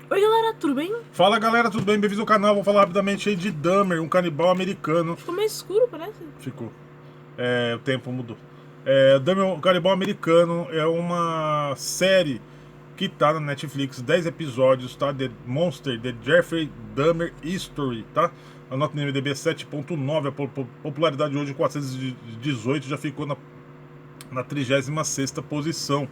Oi galera, tudo bem? Fala galera, tudo bem? Bem-vindos ao canal. Vou falar rapidamente aí de Dahmer, um canibal americano. Ficou meio escuro, parece. Ficou. O tempo mudou. Dahmer, um canibal americano, é uma série que tá na Netflix, 10 episódios, tá? The Monster, The Jeffrey Dahmer History, tá? A nota no IMDb é 7.9, a popularidade hoje 418, já ficou na 36ª posição.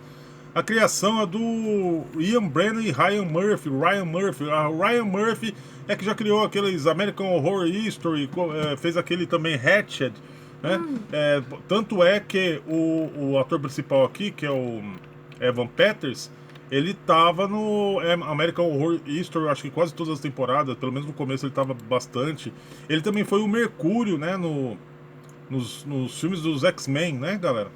A criação é do Ian Brennan e Ryan Murphy. Ryan Murphy é que já criou aqueles American Horror History, fez aquele também Hatchet, né? Tanto é que o ator principal aqui, que é o Evan Peters, ele tava no American Horror History, acho que quase todas as temporadas, pelo menos no começo ele tava bastante. Ele também foi o Mercúrio, né, nos filmes dos X-Men, né, galera?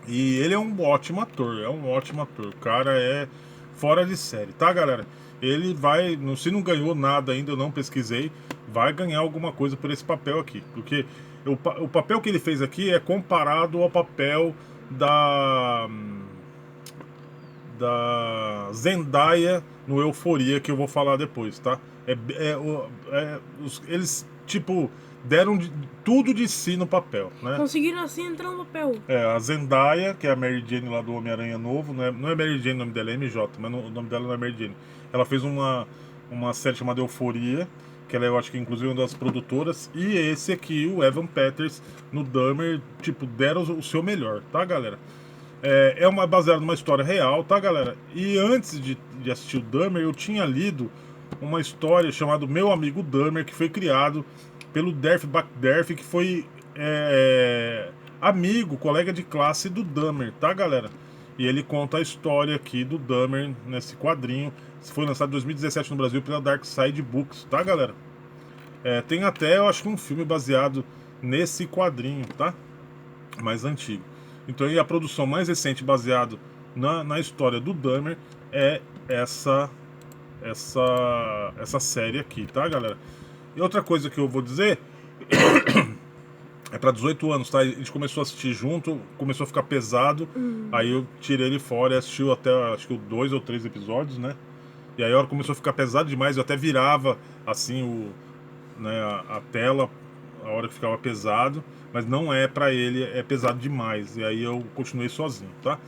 E ele é um ótimo ator, é um ótimo ator. O cara é fora de série, tá, galera? Ele vai, se não ganhou nada ainda, eu não pesquisei, vai ganhar alguma coisa por esse papel aqui. Porque o papel que ele fez aqui é comparado ao papel da Zendaya no Euforia, que eu vou falar depois, tá? Eles, tipo, deram tudo de si no papel, né? Conseguiram assim entrar no papel. A Zendaya, que é a Mary Jane lá do Homem-Aranha novo, não é Mary Jane o nome dela, é MJ, mas o nome dela não é Mary Jane. Ela fez uma série chamada Euforia, que ela é, eu acho que inclusive uma das produtoras, e esse aqui, o Evan Peters, no Dahmer, tipo, deram o seu melhor, tá, galera? Baseado numa história real, tá, galera? E antes de assistir o Dahmer, eu tinha lido uma história chamada Meu Amigo Dahmer, que foi criado pelo Derf Backderf, que foi amigo, colega de classe do Dahmer, tá, galera? E ele conta a história aqui do Dahmer nesse quadrinho. Foi lançado em 2017 no Brasil pela Dark Side Books, tá, galera? Tem até, eu acho que um filme baseado nesse quadrinho, tá? Mais antigo. Então, e a produção mais recente baseado na história do Dahmer é essa série aqui, tá, galera? E outra coisa que eu vou dizer é pra 18 anos, tá? A gente começou a assistir junto, começou a ficar pesado, aí eu tirei ele fora e assistiu até, acho que 2 ou 3 episódios, né? E aí a hora começou a ficar pesado demais, eu até virava, assim, né, a tela, a hora que ficava pesado, mas não é pra ele, é pesado demais. E aí eu continuei sozinho, tá?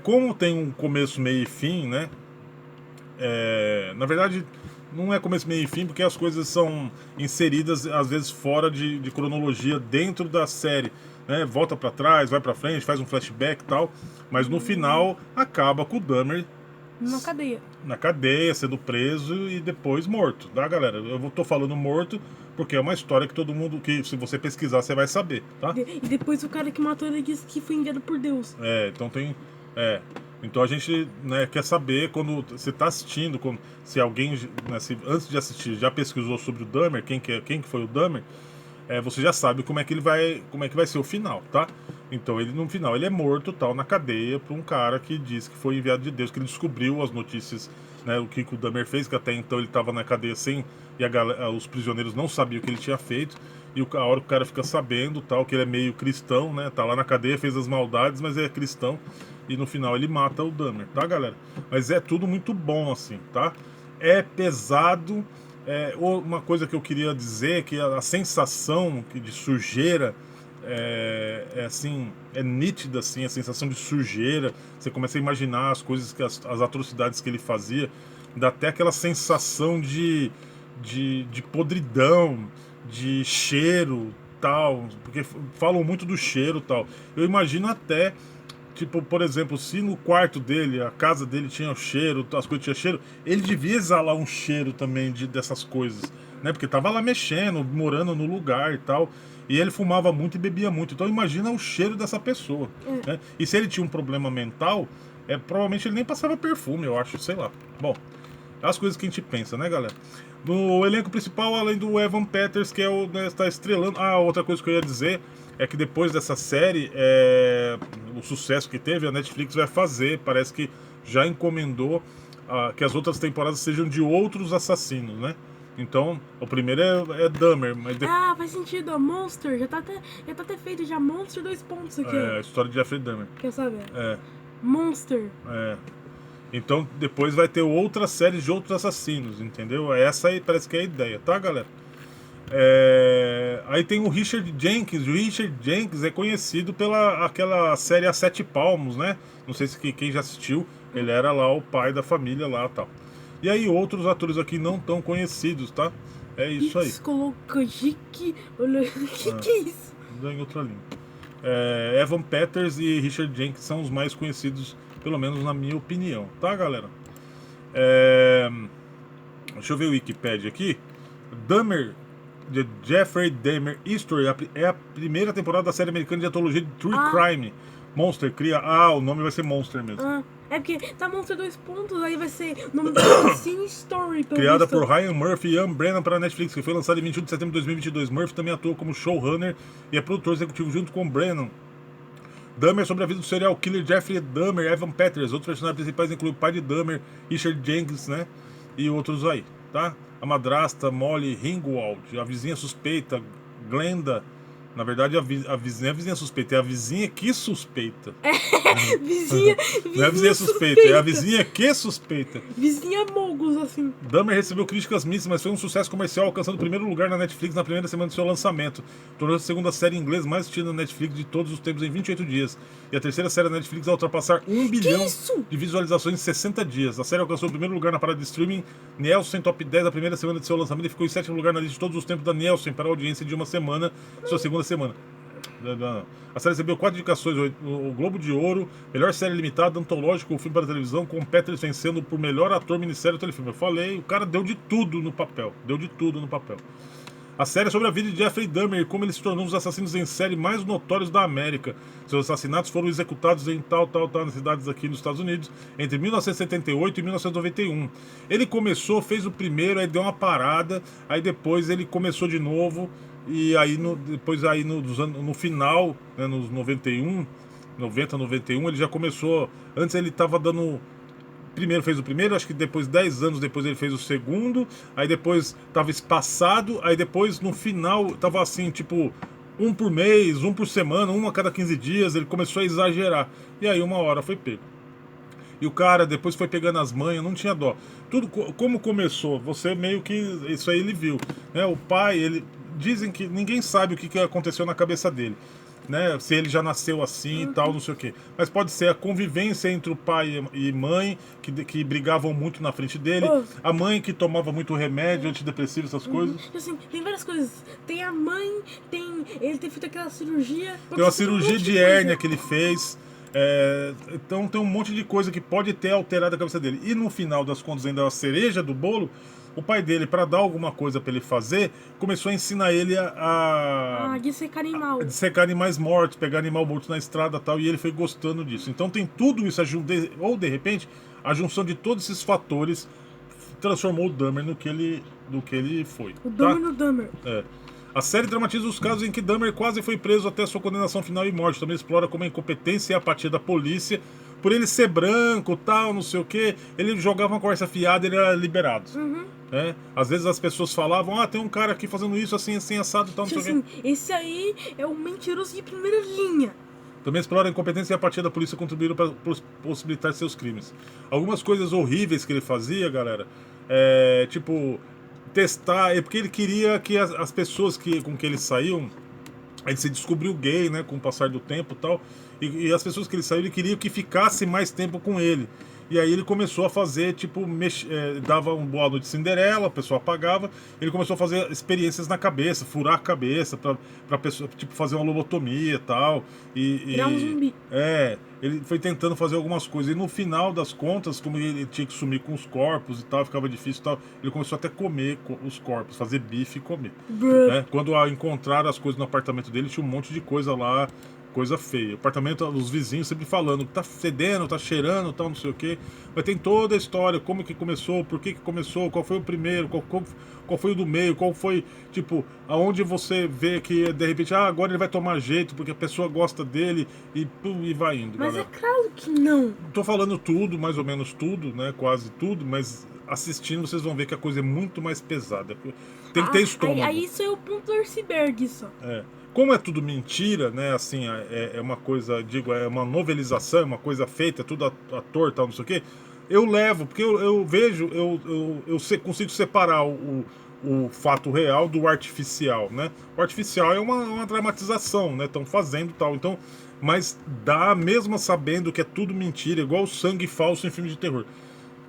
Como tem um começo, meio e fim, né? Na verdade, não é começo, meio e fim, porque as coisas são inseridas, às vezes, fora de cronologia dentro da série. Né? Volta pra trás, vai pra frente, faz um flashback e tal. Mas no final, acaba com o Dahmer Na cadeia. na cadeia, sendo preso e depois morto, tá, galera? Tô falando morto porque é uma história que todo mundo, que se você pesquisar, você vai saber, tá? E depois o cara que matou ele disse que foi enviado por Deus. Então tem. Então a gente, né, quer saber quando você está assistindo, se alguém, né, antes de assistir, já pesquisou sobre o Dahmer, quem que foi o Dahmer, você já sabe como é que vai ser o final, tá? Então ele no final ele é morto, tal, na cadeia por um cara que diz que foi enviado de Deus, que ele descobriu as notícias, né, o que o Dahmer fez, que até então ele estava na cadeia sem e os prisioneiros não sabiam o que ele tinha feito. E a hora que o cara fica sabendo, tal, que ele é meio cristão, né? Tá lá na cadeia, fez as maldades, mas é cristão. E no final ele mata o Dahmer, tá, galera? Mas é tudo muito bom, assim, tá? É pesado. Uma coisa que eu queria dizer é que a sensação de sujeira assim, é nítida, assim, a sensação de sujeira. Você começa a imaginar as coisas, as atrocidades que ele fazia. Dá até aquela sensação de podridão, de cheiro, tal, porque falam muito do cheiro, tal. Eu imagino até, tipo, por exemplo, se no quarto dele, a casa dele tinha cheiro, as coisas tinham cheiro, ele devia exalar um cheiro também dessas coisas, né? Porque tava lá mexendo, morando no lugar e tal. E ele fumava muito e bebia muito. Então imagina o cheiro dessa pessoa, É. né? E se ele tinha um problema mental, provavelmente ele nem passava perfume, eu acho, sei lá. Bom, as coisas que a gente pensa, né, galera? No elenco principal, além do Evan Peters, que está estrelando. Ah, outra coisa que eu ia dizer é que depois dessa série, o sucesso que teve, a Netflix vai fazer. Parece que já encomendou que as outras temporadas sejam de outros assassinos, né? Então, o primeiro é Dahmer, mas Ah, faz sentido, ó. Monster. Já tá até feito já. Monster 2 pontos aqui, a ó. história de Jeffrey Dahmer. Quer saber? É, Monster. é. Então depois vai ter outras séries de outros assassinos, entendeu? Essa aí parece que é a ideia, tá, galera? Aí tem o Richard Jenkins. O Richard Jenkins é conhecido pela aquela série A Sete Palmos, né? Não sei se quem já assistiu, ele era lá o pai da família lá e tal. E aí outros atores aqui não tão conhecidos, tá? É isso aí. Psicologicamente. Olha, que é isso? Em outra língua. Evan Peters e Richard Jenkins são os mais conhecidos, pelo menos na minha opinião, tá, galera? Deixa eu ver o Wikipedia aqui. Dahmer, de Jeffrey Dahmer History, é a primeira temporada da série americana de antologia de True Crime. Monster cria. O nome vai ser Monster mesmo. É porque tá Monster 2 pontos, aí vai ser o nome da Sim Story. Criada por Ryan Murphy e Ian Brennan para a Netflix, que foi lançada em 21 de setembro de 2022. Murphy também atuou como showrunner e é produtor executivo junto com Brennan. Dahmer sobre a vida do serial killer Jeffrey Dahmer, Evan Peters. Outros personagens principais incluem o pai de Dahmer, Richard Jenkins, né? E outros aí, tá? A madrasta Molly Ringwald, a vizinha suspeita Glenda. Na verdade, a vizinha suspeita, é a vizinha que suspeita. Vizinha Não é a vizinha suspeita, é a vizinha que suspeita. Vizinha Mogus, assim. Dahmer recebeu críticas mistas, mas foi um sucesso comercial, alcançando o primeiro lugar na Netflix na primeira semana de seu lançamento. Tornou-se a segunda série em inglês mais assistida na Netflix de todos os tempos em 28 dias. E a terceira série da Netflix a ultrapassar 1 bilhão de visualizações em 60 dias. A série alcançou o primeiro lugar na parada de streaming Nielsen Top 10 da primeira semana de seu lançamento e ficou em sétimo lugar na lista de todos os tempos da Nielsen para a audiência de uma semana, sua segunda semana. A série recebeu 4 indicações: o Globo de Ouro, melhor série limitada, antológico ou filme para televisão, com Peters vencendo por melhor ator, minissérie ou telefilme. Eu falei, o cara deu de tudo no papel. A série é sobre a vida de Jeffrey Dahmer e como ele se tornou um dos assassinos em série mais notórios da América. Seus assassinatos foram executados em tal nas cidades aqui nos Estados Unidos entre 1978 e 1991. Ele começou, fez o primeiro, aí deu uma parada, aí depois ele começou de novo. E aí no final, né, nos 90, 91, ele já começou. Antes ele estava dando. Primeiro fez o primeiro, acho que depois, 10 anos depois, ele fez o segundo. Aí depois estava espaçado. Aí depois, no final, estava assim, tipo, um por mês, um por semana, um a cada 15 dias. Ele começou a exagerar. E aí uma hora foi pego. E o cara depois foi pegando as manhas, não tinha dó. Tudo como começou, você meio que. Isso aí ele viu. Né? O pai, ele. Dizem que ninguém sabe o que aconteceu na cabeça dele, né? Se ele já nasceu assim e tal, não sei o quê. Mas pode ser a convivência entre o pai e mãe, que brigavam muito na frente dele. A mãe que tomava muito remédio, antidepressivo, essas coisas. Assim, tem várias coisas. Tem a mãe, ele ter feito aquela cirurgia. Tem uma cirurgia de hérnia que ele fez. Então tem um monte de coisa que pode ter alterado a cabeça dele. E no final das contas, ainda a cereja do bolo, o pai dele, para dar alguma coisa para ele fazer, começou a ensinar ele a dissecar animal. Dissecar animais mortos, pegar animal morto na estrada e tal, e ele foi gostando disso. Então tem tudo isso, ou de repente, a junção de todos esses fatores transformou o Dahmer no que ele foi. O Dahmer no Dahmer. A série dramatiza os casos em que Dahmer quase foi preso até sua condenação final e morte. Também explora como a incompetência e a apatia da polícia, por ele ser branco, tal, não sei o que, ele jogava uma conversa fiada, ele era liberado. Às vezes as pessoas falavam, tem um cara aqui fazendo isso, assim, assado, tal, não sei o quê. Esse aí é o mentiroso de primeira linha. Também explora a incompetência e a apatia da polícia, contribuíram para possibilitar seus crimes. Algumas coisas horríveis que ele fazia, galera, tipo, testar, porque ele queria que as pessoas com que ele saiu, ele se descobriu gay, né, com o passar do tempo e tal, e as pessoas que ele saiu, ele queria que ficasse mais tempo com ele. E aí ele começou a fazer, tipo, dava um boa noite de Cinderela, a pessoa pagava, ele começou a fazer experiências na cabeça, furar a cabeça pra pessoa, tipo, fazer uma lobotomia e tal. Virar um zumbi. Ele foi tentando fazer algumas coisas. E no final das contas, como ele tinha que sumir com os corpos e tal, ficava difícil e tal, ele começou até a comer os corpos, fazer bife e comer. Né? Quando encontraram as coisas no apartamento dele, tinha um monte de coisa lá, coisa feia. O apartamento, os vizinhos sempre falando que tá fedendo, tá cheirando, tal, não sei o quê. Mas tem toda a história, como que começou, por que começou, qual foi o primeiro, qual foi o do meio, qual foi, tipo, aonde você vê que de repente, agora ele vai tomar jeito porque a pessoa gosta dele e vai indo. Mas galera. É claro que não. Tô falando tudo, mais ou menos tudo, né? Quase tudo, mas assistindo vocês vão ver que a coisa é muito mais pesada. Tem que ter estômago. Aí isso é o ponto do iceberg, só. Como é tudo mentira, né? Assim, é uma coisa, digo, é uma novelização, é uma coisa feita, é tudo ator, tal, não sei o quê. eu levo, porque eu vejo, consigo separar o fato real do artificial, né? O artificial é uma dramatização, né? Estão fazendo tal, então, mas dá, mesmo sabendo que é tudo mentira, igual o sangue falso em filme de terror.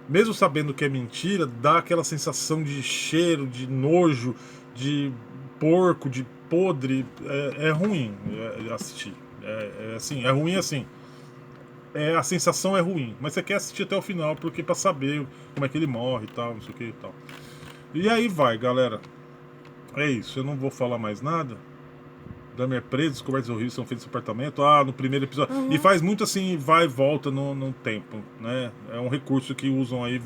Mesmo sabendo que é mentira, dá aquela sensação de cheiro, de nojo, de porco, de podre. É ruim assistir. Assim, é ruim assim. A sensação é ruim, mas você quer assistir até o final, porque pra saber como é que ele morre e tal, não sei o que e tal. E aí vai, galera. É isso, eu não vou falar mais nada. Dahmer preso, descobertas horríveis são feitas no apartamento. No primeiro episódio. Uhum. E faz muito assim, vai e volta no tempo, né? É um recurso que usam aí,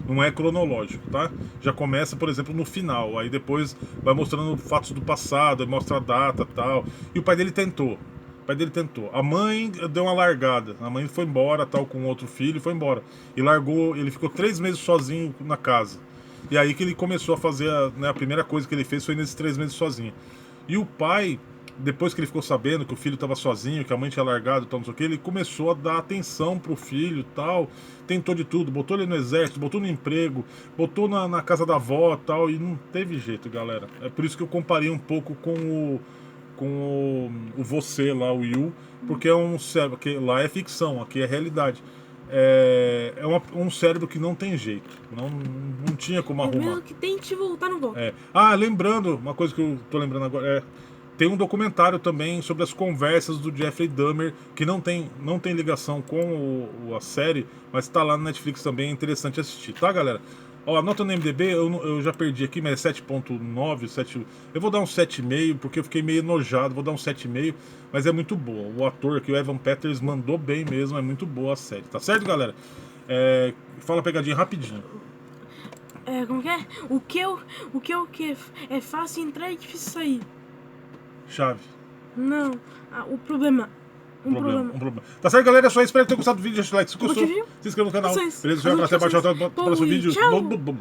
não é cronológico, tá? Já começa, por exemplo, no final. Aí depois vai mostrando fatos do passado, aí mostra a data e tal. E o pai dele tentou. A mãe deu uma largada. A mãe foi embora, tal, com outro filho, e foi embora. E largou, ele ficou 3 meses sozinho na casa. E aí que ele começou a fazer, a primeira coisa que ele fez foi nesses 3 meses sozinho. E o pai, depois que ele ficou sabendo que o filho estava sozinho, que a mãe tinha largado e tal, não sei o que, ele começou a dar atenção pro filho e tal, tentou de tudo, botou ele no exército, botou no emprego, botou na casa da avó e tal, e não teve jeito, galera. É por isso que eu comparei um pouco com o Você lá, o You, porque é um cérebro, que lá é ficção, aqui é realidade. É um cérebro que não tem jeito, não tinha como arrumar. Mesmo que tente voltar, não volta. Lembrando, uma coisa que eu tô lembrando agora tem um documentário também sobre as conversas do Jeffrey Dahmer, que não tem ligação com a série, mas tá lá no Netflix também, é interessante assistir, tá, galera? Ó, a nota no MDB, eu já perdi aqui, mas é 7.9, 7... Eu vou dar um 7,5, porque eu fiquei meio enojado, vou dar um 7,5, mas é muito boa. O ator aqui, o Evan Peters, mandou bem mesmo, é muito boa a série, tá certo, galera? Fala a pegadinha rapidinho. Como que é? O que é fácil entrar e difícil sair. Chave. Não, o problema. Um problema. Tá certo, galera? É só isso. Espero que tenham gostado do vídeo. Deixa o like se gostou. Se inscreva no canal. Vocês. Beleza? Até mais. Até o próximo vídeo. Tchau. Bum.